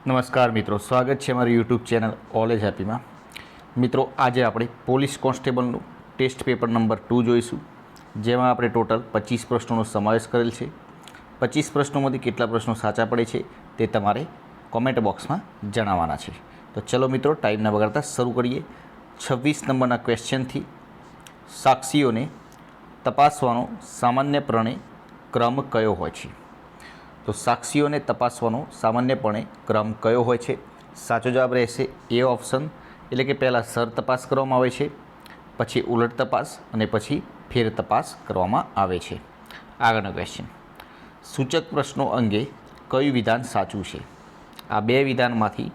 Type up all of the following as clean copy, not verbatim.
નમસ્કાર મિત્રો, સ્વાગત છે મારી યુટ્યુબ ચેનલ ઓલેજ હેપીમાં. મિત્રો, આજે આપણે પોલીસ કોન્સ્ટેબલનું ટેસ્ટ પેપર નંબર 2 જોઈશું, જેમાં આપણે ટોટલ 25 પ્રશ્નોનો સમાવેશ કરેલ છે. 25 પ્રશ્નોમાંથી કેટલા પ્રશ્નો સાચા પડે છે તે તમારે કોમેન્ટ બોક્સમાં જણાવવાના છે. તો ચલો મિત્રો, ટાઈમ ન બગાડતા શરૂ કરીએ. 26 નંબરના ક્વેશ્ચનથી સાક્ષીઓને તપાસવાનો સામાન્યપણે ક્રમ કયો હોય છે? તો સાક્ષીઓને તપાસવાનો સામાન્યપણે ક્રમ કયો હોય છે? સાચો જવાબ રહેશે એ ઓપ્શન, એટલે કે પહેલાં સર તપાસ કરવામાં આવે છે, પછી ઉલટ તપાસ અને પછી ફેર તપાસ કરવામાં આવે છે. આગળનો ક્વેશ્ચન, સૂચક પ્રશ્નો અંગે કયું વિધાન સાચું છે? આ બે વિધાનમાંથી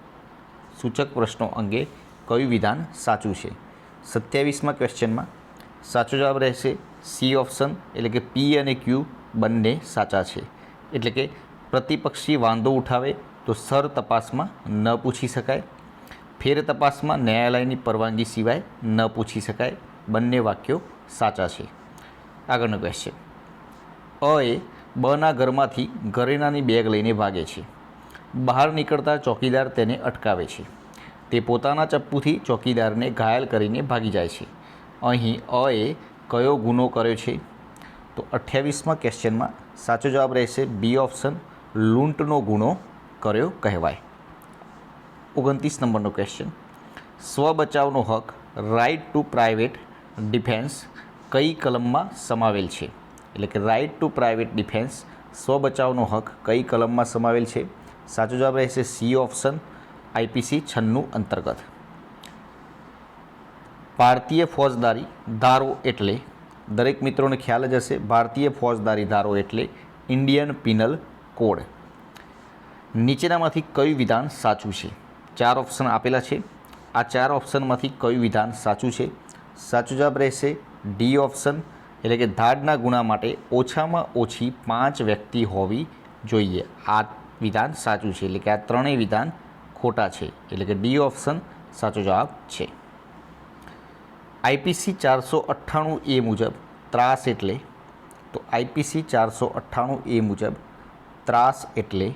સૂચક પ્રશ્નો અંગે કયું વિધાન સાચું છે? 27મા ક્વેશ્ચનમાં સાચો જવાબ રહેશે સી ઓપ્શન, એટલે કે પી અને ક્યુ બંને સાચા છે. એટલે કે પ્રતિપક્ષી વાંધો ઉઠાવે તો સર તપાસમાં ન પૂછી શકાય, ફેર તપાસમાં ન્યાયાલયની પરવાનગી સિવાય ન પૂછી શકાય. બંને વાક્યો સાચા છે. આગળનો ક્વેશ્ચન, એ બના ઘરમાંથી ઘરેણાની બેગ લઈને ભાગે છે. બહાર નીકળતા ચોકીદાર તેને અટકાવે છે. તે પોતાના ચપ્પુથી ચોકીદારને ઘાયલ કરીને ભાગી જાય છે. અહીં એ કયો ગુનો કર્યો છે? તો 28મા ક્વેશ્ચનમાં સાચો જવાબ રહેશે બી ઓપ્શન, લૂંટનો ગુનો કર્યો કહેવાય. 29 નંબરનો ક્વેશ્ચન, સ્વ બચાવનો હક રાઇટ ટુ પ્રાઇવેટ ડિફેન્સ કઈ કલમમાં સમાવેલ છે? એટલે કે રાઇટ ટુ પ્રાઇવેટ ડિફેન્સ સ્વ બચાવનો હક કઈ કલમમાં સમાવેલ છે? સાચો જવાબ રહેશે સી ઓપ્શન, આઈપીસી 96 અંતર્ગત. ભારતીય ફોજદારી ધારો એટલે? દરેક મિત્રોને ખ્યાલ જ હશે, ભારતીય ફોજદારી ધારો એટલે ઇન્ડિયન પિનલ કોડ. નીચેનામાંથી કયું વિધાન સાચું છે? 4 ઓપ્શન આપેલા છે. આ 4 ઓપ્શનમાંથી કયું વિધાન સાચું છે? સાચો જવાબ રહેશે ડી ઓપ્શન, એટલે કે ધાડના ગુના માટે ઓછામાં ઓછી 5 વ્યક્તિ હોવી જોઈએ. આ વિધાન સાચું છે, એટલે કે આ ત્રણેય વિધાન ખોટા છે, એટલે કે ડી ઓપ્શન સાચો જવાબ છે. આઈપીસી 498 એ મુજબ ત્રાસ એટલે? તો આઈપીસી 498 એ મુજબ ત્રાસ એટલે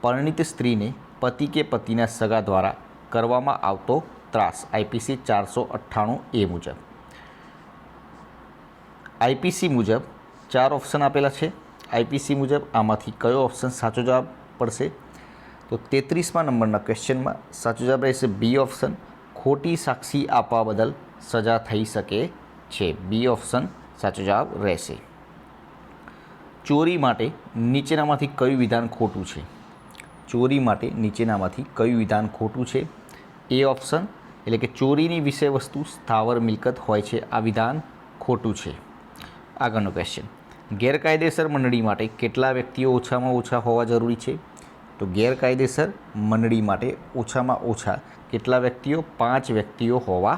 પરિણીત સ્ત્રીને પતિ કે પતિના સગા દ્વારા કરવામાં આવતો ત્રાસ. આઈપીસી 498 એ મુજબ. આઈપીસી મુજબ 4 ઓપ્શન આપેલા છે. આઈપીસી મુજબ આમાંથી કયો ઓપ્શન સાચો જવાબ પડશે? તો 33મા નંબરના ક્વેશ્ચનમાં સાચો જવાબ રહેશે બી ઓપ્શન, ખોટી સાક્ષી આપવા બદલ સજા થઈ શકે છે. બી ઓપ્શન સાચો જવાબ રહેશે. ચોરી માટે નીચેનામાંથી કયું વિધાન ખોટું છે? ચોરી માટે નીચેનામાંથી કયું વિધાન ખોટું છે? એ ઓપ્શન, એટલે કે ચોરીની વિષય વસ્તુ સ્થાવર મિલકત હોય છે. આ વિધાન ખોટું છે. આગળનો ક્વેશ્ચન, ગેરકાયદેસર મંડળી માટે કેટલા વ્યક્તિઓ ઓછામાં ઓછા હોવા જરૂરી છે? તો ગેરકાયદેસર મંડળી માટે ઓછામાં ઓછા કેટલા વ્યક્તિઓ? 5 વ્યક્તિઓ હોવા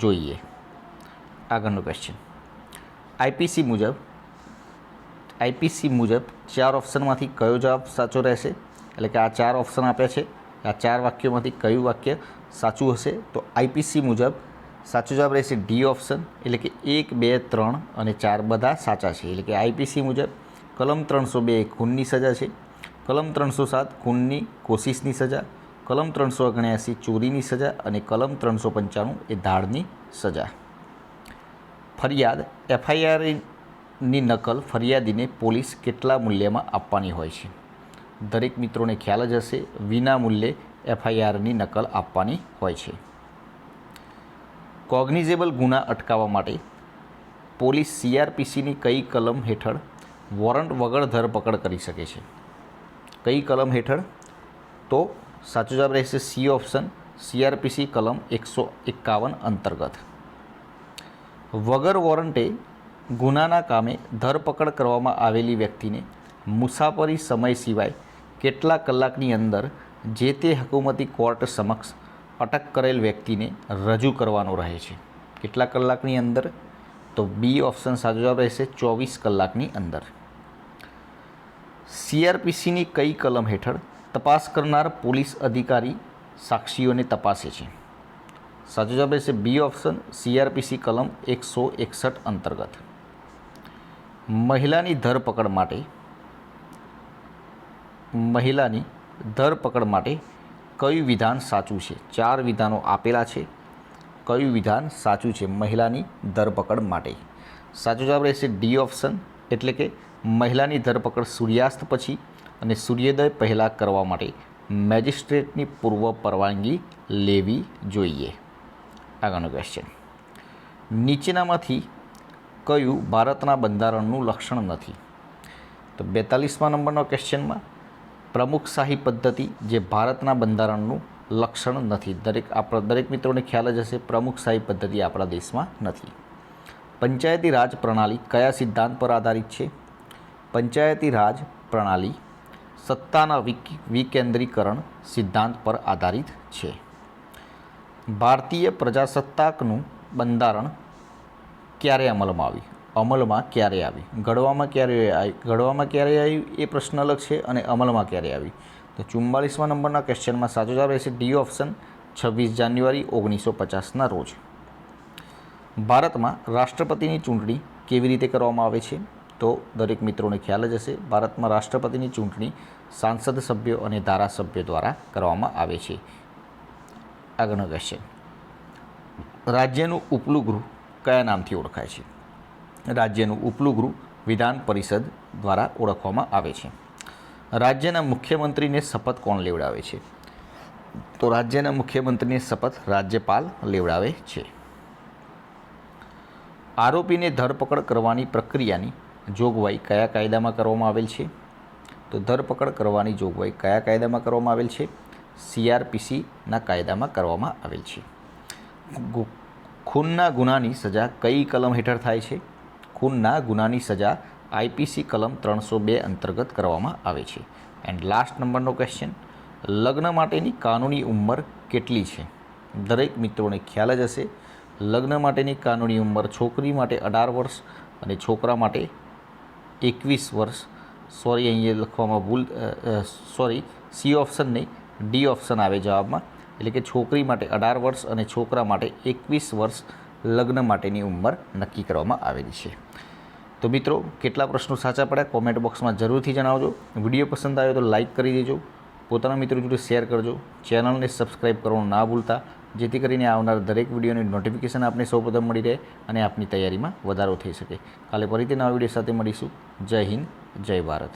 જોઈએ. આગળનો ક્વેશ્ચન, આઈપીસી મુજબ 4 ઓપ્શનમાંથી કયો જવાબ સાચો રહેશે? એટલે કે આ 4 ઓપ્શન આપ્યા છે, આ 4 વાક્યોમાંથી કયું વાક્ય સાચું હશે? તો આઈપીસી મુજબ સાચો જવાબ રહેશે ડી ઓપ્શન, એટલે કે 1, 2, 3 અને 4 બધા સાચા છે. એટલે કે આઈપીસી મુજબ કલમ 302 એ ખૂનની સજા છે, કલમ 307 ખૂનની કોશિશની સજા, કલમ 379 ચોરીની સજા અને કલમ 395 એ ધાડની સજા. ફરિયાદ એફઆઈઆરની નકલ ફરિયાદીને પોલીસ કેટલા મૂલ્યમાં આપવાની હોય છે? દરેક મિત્રોને ખ્યાલ જ હશે, વિના મૂલ્યે એફઆઈઆરની નકલ આપવાની હોય છે. કોગ્નિઝેબલ ગુના અટકાવવા માટે પોલીસ સીઆરપીસીની કઈ કલમ હેઠળ વોરંટ વગર ધરપકડ કરી શકે છે? કઈ કલમ હેઠળ? તો સાચો જવાબ રહેશે સી ઓપ્શન, સીઆરપીસી કલમ 151 અંતર્ગત. વગર વોરંટે ગુનાના કામે ધરપકડ કરવામાં આવેલી વ્યક્તિને મુસાફરી સમય સિવાય કેટલા કલાકની અંદર જે તે હકુમતી કોર્ટ સમક્ષ અટક કરેલ વ્યક્તિને રજૂ કરવાનો રહે છે? કેટલા કલાકની અંદર? તો બી ઓપ્શન સાચો જવાબ રહેશે 24 કલાકની અંદર. સીઆરપીસીની કઈ કલમ હેઠળ તપાસ કરનાર પોલીસ અધિકારી સાક્ષીઓને તપાસે છે? સાચો જવાબ રહેશે બી ઓપ્શન, સીઆરપીસી કલમ 161 અંતર્ગત. મહિલાની ધરપકડ માટે કયું વિધાન સાચું છે? 4 વિધાનો આપેલા છે. કયું વિધાન સાચું છે મહિલાની ધરપકડ માટે? સાચો જવાબ રહેશે ડી ઓપ્શન, એટલે કે મહિલાની ધરપકડ સૂર્યાસ્ત પછી અને સૂર્યોદય પહેલાં કરવા માટે મેજિસ્ટ્રેટની પૂર્વ પરવાનગી લેવી જોઈએ. આગળનો ક્વેશ્ચન, નીચેનામાંથી કયું ભારતના બંધારણનું લક્ષણ નથી? તો 42મા નંબરનો ક્વેશ્ચનમાં પ્રમુખશાહી પદ્ધતિ જે ભારતના બંધારણનું લક્ષણ નથી. દરેક મિત્રોને ખ્યાલ જ હશે, પ્રમુખશાહી પદ્ધતિ આપણા દેશમાં નથી. પંચાયતી રાજ પ્રણાલી કયા સિદ્ધાંત પર આધારિત છે? પંચાયતી રાજ પ્રણાલી સત્તાના વિકેન્દ્રીકરણ સિદ્ધાંત પર આધારિત છે. ભારતીય પ્રજાસત્તાકનું બંધારણ ક્યારે અમલમાં આવ્યું? અમલમાં ક્યારે આવી? ઘડવામાં ક્યારે આવ્યું એ પ્રશ્ન અલગ છે, અને અમલમાં ક્યારે આવી? તો 44મા નંબરના ક્વેશ્ચનમાં સાચો જવાબ રહેશે ડી ઓપ્શન, 26 જાન્યુઆરી 1950ના રોજ. ભારતમાં રાષ્ટ્રપતિની ચૂંટણી કેવી રીતે કરવામાં આવે છે? તો દરેક મિત્રોને ખ્યાલ જ હશે, ભારતમાં રાષ્ટ્રપતિની ચૂંટણી સાંસદ સભ્યો અને ધારાસભ્યો દ્વારા કરવામાં આવે છે. આગળનો ક્વેશ્ચન, રાજ્યનું ઉપલું ગૃહ કયા નામથી ઓળખાય છે? રાજ્યનું ઉપલું ગૃહ વિધાન પરિષદ દ્વારા ઓળખવામાં આવે છે. રાજ્યના મુખ્યમંત્રીને શપથ કોણ લેવડાવે છે? તો રાજ્યના મુખ્યમંત્રીને શપથ રાજ્યપાલ લેવડાવે છે. આરોપીને ધરપકડ કરવાની પ્રક્રિયાની જોગવાઈ કયા કાયદામાં કરવામાં આવેલ છે? તો ધરપકડ કરવાની જોગવાઈ કયા કાયદામાં કરવામાં આવેલ છે? CRPCના કાયદામાં કરવામાં આવેલ છે. ખૂનના ગુનાની સજા કઈ કલમ હેઠળ થાય છે? ખૂનના ગુનાની સજા IPC કલમ 302 અંતર્ગત કરવામાં આવે છે. એન્ડ લાસ્ટ નંબરનો ક્વેશ્ચન, લગ્ન માટેની કાનૂની ઉંમર કેટલી છે? દરેક મિત્રોને ખ્યાલ જ હશે, લગ્ન માટેની કાનૂની ઉંમર છોકરી માટે 18 વર્ષ અને છોકરા માટે 21 વર્ષ. સોરી, અહીંયા લખવામાં ભૂલ, સી ઓપ્શન નહીં, ડી ઓપ્શન આવે જવાબમાં. એટલે કે છોકરી માટે 18 વર્ષ અને છોકરા માટે 21 વર્ષ લગ્ન માટેની ઉંમર નક્કી કરવામાં આવેલી છે. તો મિત્રો, કેટલા પ્રશ્નો સાચા પડ્યા કોમેન્ટ બોક્સમાં જરૂરથી જણાવજો. વિડીયો પસંદ આવ્યો તો લાઇક કરી દેજો, પોતાના મિત્રો જોડે શેર કરજો, ચેનલને સબસ્ક્રાઈબ કરવાનું ના ભૂલતા, જેથી કરીને આવનાર દરેક વિડીયોની નોટિફિકેશન આપને સૌપ્રથમ મળી રહે અને આપની તૈયારીમાં વધારો થઈ શકે. કાલે ફરીથી નવા વિડીયો સાથે મળીશું. જય હિન્દ, જય ભારત.